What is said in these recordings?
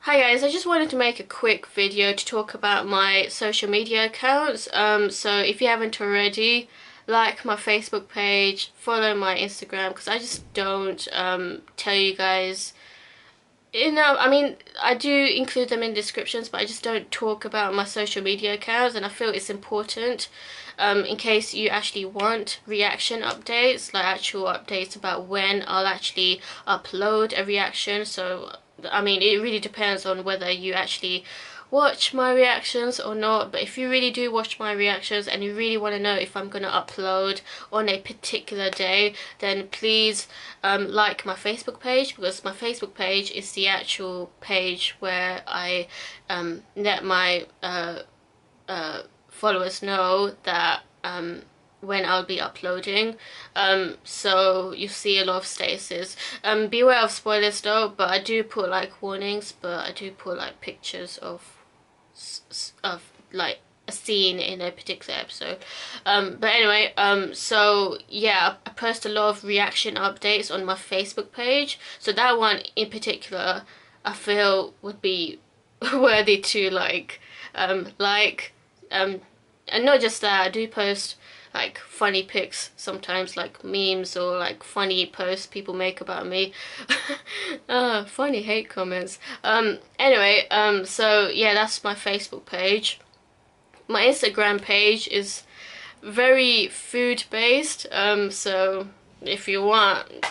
Hi guys, I just wanted to make a quick video to talk about my social media accounts. So if you haven't already, like my Facebook page, follow my Instagram, because I just don't tell you guys. I mean, I do include them in descriptions, but I just don't talk about my social media accounts, and I feel it's important in case you actually want reaction updates, like actual updates about when I'll actually upload a reaction. So I mean, it really depends on whether you actually watch my reactions or not, but if you really do watch my reactions and you really want to know if I'm going to upload on a particular day, then please like my Facebook page, because my Facebook page is the actual page where I let my followers know that when I'll be uploading. So you see a lot of statuses. Beware of spoilers though, but I do put like warnings, but I do put like pictures of like a scene in a particular episode. But anyway, so yeah, I post a lot of reaction updates on my Facebook page, so that one in particular I feel would be worthy to and not just that, I do post like funny pics sometimes, like memes or like funny posts people make about me. Funny hate comments. Anyway, so yeah, that's my Facebook page. My Instagram page is very food based, so if you like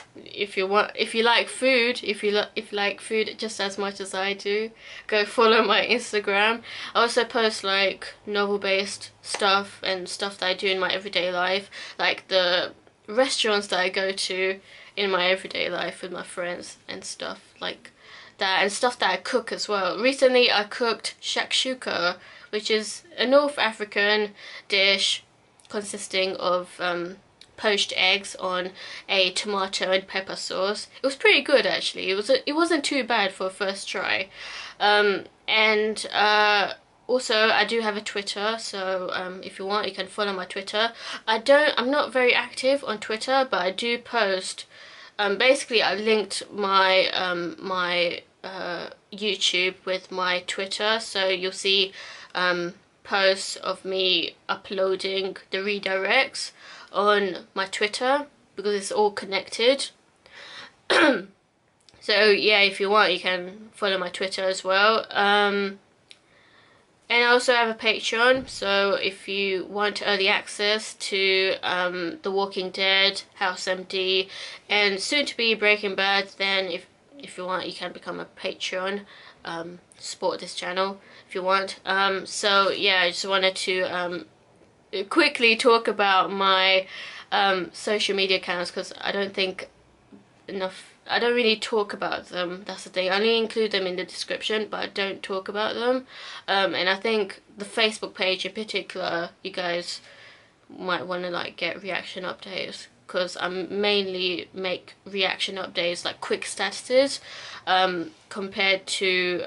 food, if you like food just as much as I do, go follow my Instagram. I also post like novel based stuff and stuff that I do in my everyday life, like the restaurants that I go to in my everyday life with my friends and stuff like that, and stuff that I cook as well. Recently I cooked shakshuka, which is a North African dish consisting of poached eggs on a tomato and pepper sauce. It was pretty good actually. It wasn't too bad for a first try. And also I do have a Twitter, so if you want you can follow my Twitter. I'm not very active on Twitter, but I do post. Basically I linked my YouTube with my Twitter, so you'll see posts of me uploading the redirects on my Twitter, because it's all connected. So yeah, if you want you can follow my Twitter as well. And I also have a Patreon, so if you want early access to The Walking Dead, House MD, and soon to be Breaking Bad, then if you want you can become a Patreon, support this channel if you want. So yeah, I just wanted to quickly talk about my social media accounts, because I don't really talk about them. That's the thing. I only include them in the description, but I don't talk about them. And I think the Facebook page in particular, you guys might want to like get reaction updates, because I mainly make reaction updates like quick statuses compared to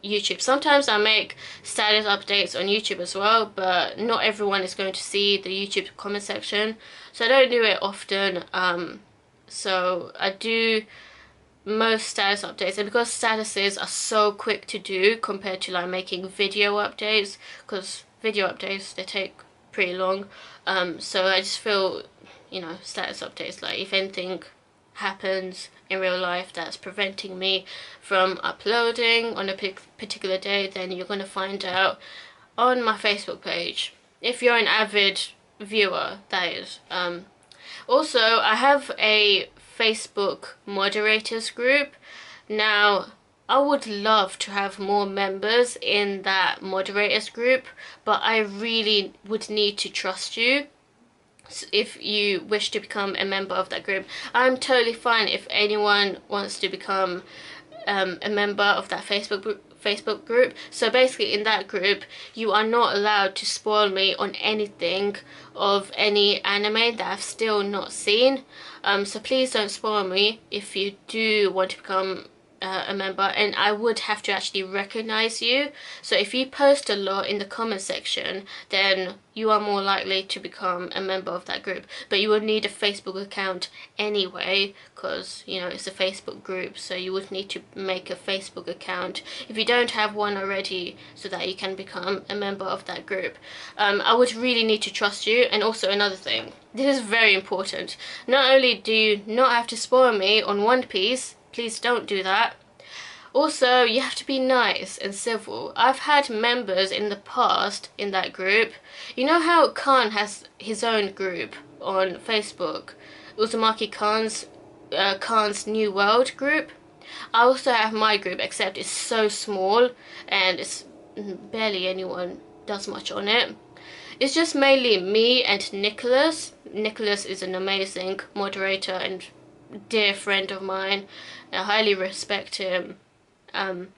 YouTube. Sometimes I make status updates on YouTube as well, but not everyone is going to see the YouTube comment section, so I don't do it often. So I do most status updates, and because statuses are so quick to do compared to like making video updates, because video updates they take pretty long, so I just feel, you know, status updates, like if anything happens in real life that's preventing me from uploading on a particular day, then you're going to find out on my Facebook page, if you're an avid viewer, that is. Also, I have a Facebook moderators group. Now I would love to have more members in that moderators group, but I really would need to trust you if you wish to become a member of that group. I'm totally fine if anyone wants to become a member of that Facebook group. So basically in that group you are not allowed to spoil me on anything of any anime that I've still not seen. So please don't spoil me if you do want to become a member, and I would have to actually recognize you. So if you post a lot in the comment section, then you are more likely to become a member of that group. But you would need a Facebook account anyway, because you know it's a Facebook group, so you would need to make a Facebook account if you don't have one already, so that you can become a member of that group. I would really need to trust you. And also another thing, this is very important, not only do you not have to spoil me on One Piece, please don't do that. Also, you have to be nice and civil. I've had members in the past in that group. You know how Khan has his own group on Facebook? Uzumaki Khan's New World group. I also have my group, except it's so small and it's barely anyone does much on it. It's just mainly me and Nicholas. Nicholas is an amazing moderator and dear friend of mine. I highly respect him, and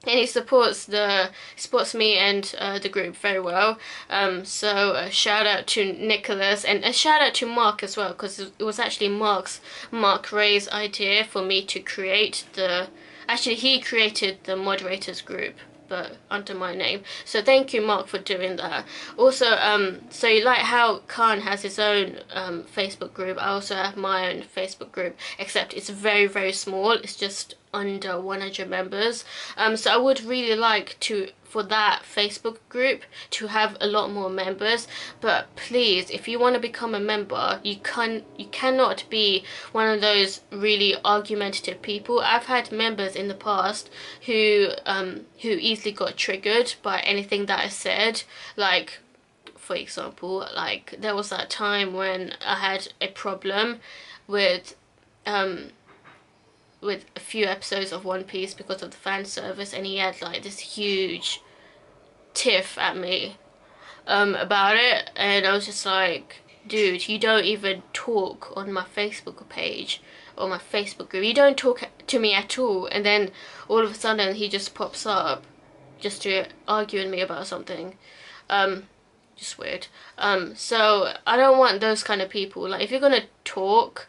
he supports me and the group very well. So a shout out to Nicholas, and a shout out to Mark as well, because it was actually Mark Ray's idea for me to create actually he created the moderators group, but under my name. So thank you, Mark, for doing that. Also, so you like how Khan has his own Facebook group, I also have my own Facebook group, except it's very, very small. It's just under 100 members. So I would really like for that Facebook group to have a lot more members. But please, if you want to become a member, you cannot be one of those really argumentative people. I've had members in the past who easily got triggered by anything that I said. Like, for example, like there was that time when I had a problem with a few episodes of One Piece because of the fan service, and he had like this huge tiff at me about it, and I was just like, dude, you don't even talk on my Facebook page or my Facebook group, you don't talk to me at all, and then all of a sudden he just pops up just to argue with me about something. Just weird. So I don't want those kind of people. Like, if you're gonna talk,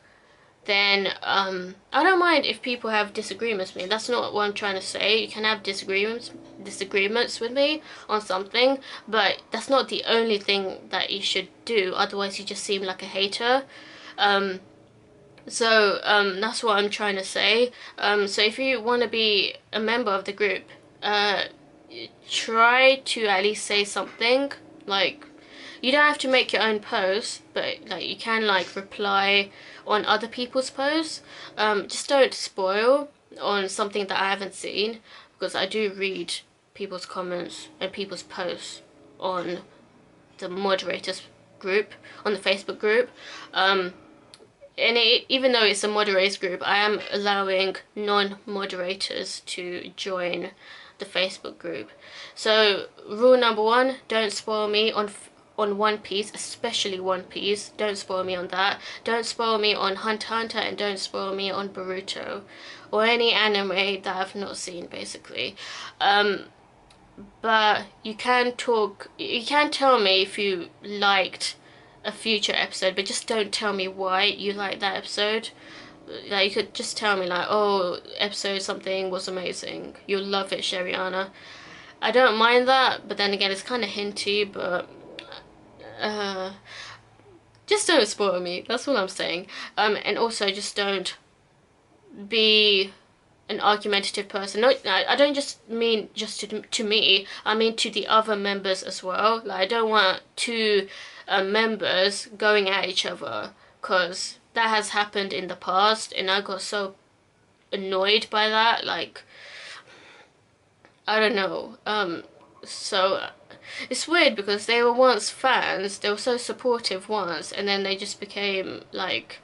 then I don't mind if people have disagreements with me. That's not what I'm trying to say. You can have disagreements with me on something, but that's not the only thing that you should do. Otherwise, you just seem like a hater. So that's what I'm trying to say. So if you want to be a member of the group, try to at least say something. Like, you don't have to make your own posts, but like you can like reply on other people's posts. Just don't spoil on something that I haven't seen, because I do read people's comments and people's posts on the moderators group, on the Facebook group. And even though it's a moderators group, I am allowing non-moderators to join the Facebook group. So rule number 1, don't spoil me on One Piece, especially One Piece. Don't spoil me on that. Don't spoil me on Hunter x Hunter, and don't spoil me on Boruto or any anime that I've not seen, basically. But you can tell me if you liked a future episode, but just don't tell me why you liked that episode. Like, you could just tell me like, oh, episode something was amazing, you'll love it, Sheriana. I don't mind that, but then again, it's kind of hinty, but just don't spoil me, that's all I'm saying. And also, just don't be an argumentative person. No, I don't just mean just to me, I mean to the other members as well. Like, I don't want two members going at each other, because that has happened in the past, and I got so annoyed by that. Like, I don't know. So it's weird, because they were once fans, they were so supportive once, and then they just became like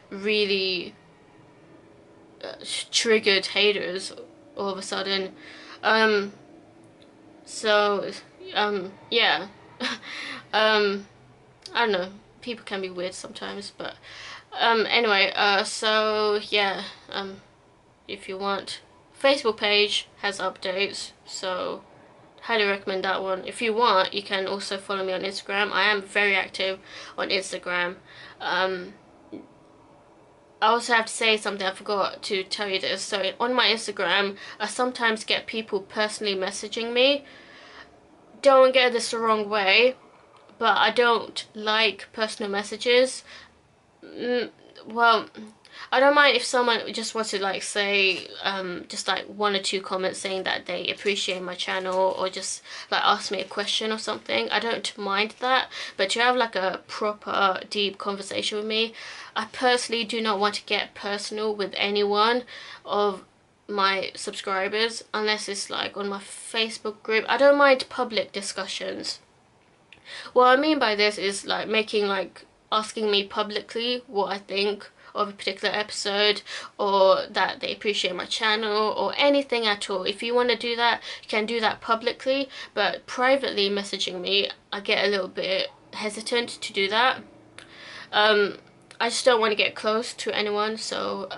really triggered haters all of a sudden. So yeah. I don't know, people can be weird sometimes, but anyway, so yeah, if you want, Facebook page has updates, so highly recommend that one. If you want, you can also follow me on Instagram. I am very active on Instagram. I also have to say something, I forgot to tell you this. So on my Instagram, I sometimes get people personally messaging me. Don't get this the wrong way, but I don't like personal messages. Well, I don't mind if someone just wants to like say just like one or two comments saying that they appreciate my channel, or just like ask me a question or something. I don't mind that, but to have like a proper deep conversation with me, I personally do not want to get personal with anyone of my subscribers unless it's like on my Facebook group. I don't mind public discussions. What I mean by this is like making like asking me publicly what I think of a particular episode, or that they appreciate my channel, or anything at all. If you want to do that, you can do that publicly, but privately messaging me, I get a little bit hesitant to do that. I just don't want to get close to anyone, so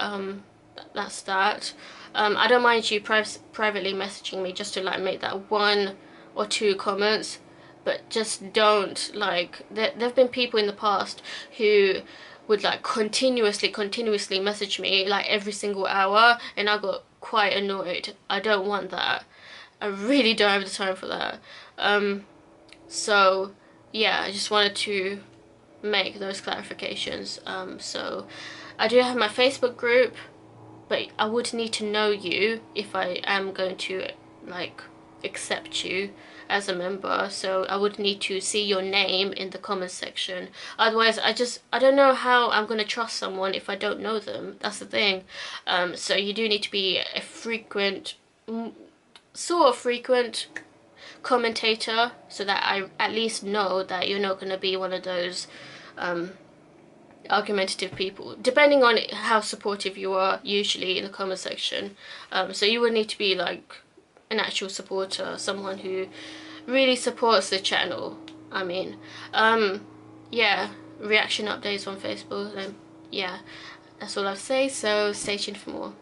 that's that. I don't mind you privately messaging me just to like make that one or two comments, but just don't like, there've been people in the past who would like continuously message me like every single hour, and I got quite annoyed. I don't want that. I really don't have the time for that. So yeah, I just wanted to make those clarifications. So I do have my Facebook group, but I would need to know you if I am going to like accept you as a member, so I would need to see your name in the comments section. Otherwise I don't know how I'm going to trust someone if I don't know them. That's the thing. So you do need to be a frequent, sort of frequent commentator, so that I at least know that you're not going to be one of those argumentative people, depending on how supportive you are usually in the comment section. So you would need to be like an actual supporter, someone who really supports the channel. I mean, yeah, reaction updates on Facebook, and yeah, that's all I'll say, so stay tuned for more.